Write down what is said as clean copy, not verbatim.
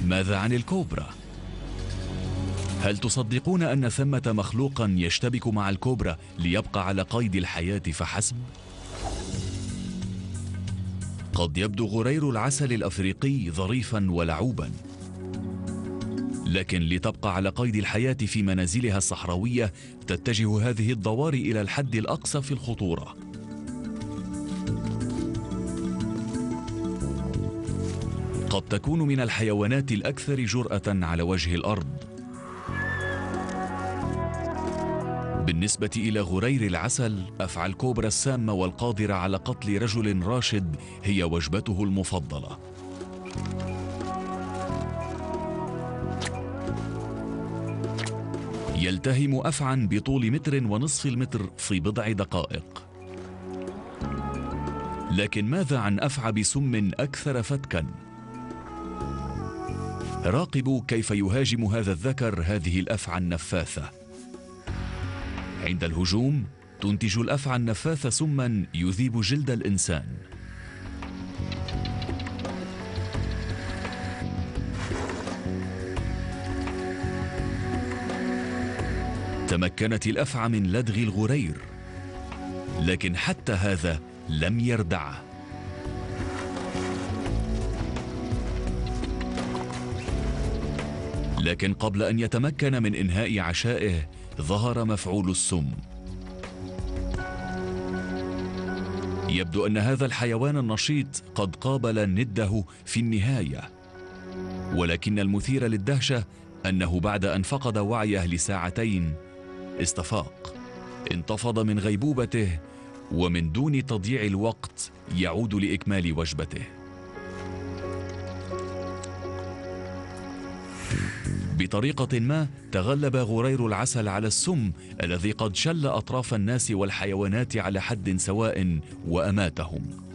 ماذا عن الكوبرا؟ هل تصدقون أن ثمة مخلوقا يشتبك مع الكوبرا ليبقى على قيد الحياة فحسب؟ قد يبدو غرير العسل الأفريقي ظريفا ولعوبا، لكن لتبقى على قيد الحياة في منازلها الصحراوية تتجه هذه الضواري إلى الحد الأقصى في الخطورة. قد تكون من الحيوانات الأكثر جرأة على وجه الأرض. بالنسبة إلى غرير العسل، أفعى الكوبرا السامة والقادرة على قتل رجل راشد هي وجبته المفضلة. يلتهم أفعى بطول 1.5 متر في بضع دقائق. لكن ماذا عن أفعى بسم أكثر فتكا؟ راقبوا كيف يهاجم هذا الذكر هذه الأفعى النفاثة. عند الهجوم تنتج الأفعى النفاثة سما يذيب جلد الإنسان. تمكنت الأفعى من لدغ الغرير، لكن حتى هذا لم يردعه. لكن قبل أن يتمكن من إنهاء عشائه ظهر مفعول السم. يبدو أن هذا الحيوان النشيط قد قابل نده في النهاية، ولكن المثير للدهشة أنه بعد أن فقد وعيه ل2 استفاق، انتفض من غيبوبته، ومن دون تضييع الوقت يعود لإكمال وجبته. بطريقة ما تغلب غرير العسل على السم الذي قد شل أطراف الناس والحيوانات على حد سواء وأماتهم.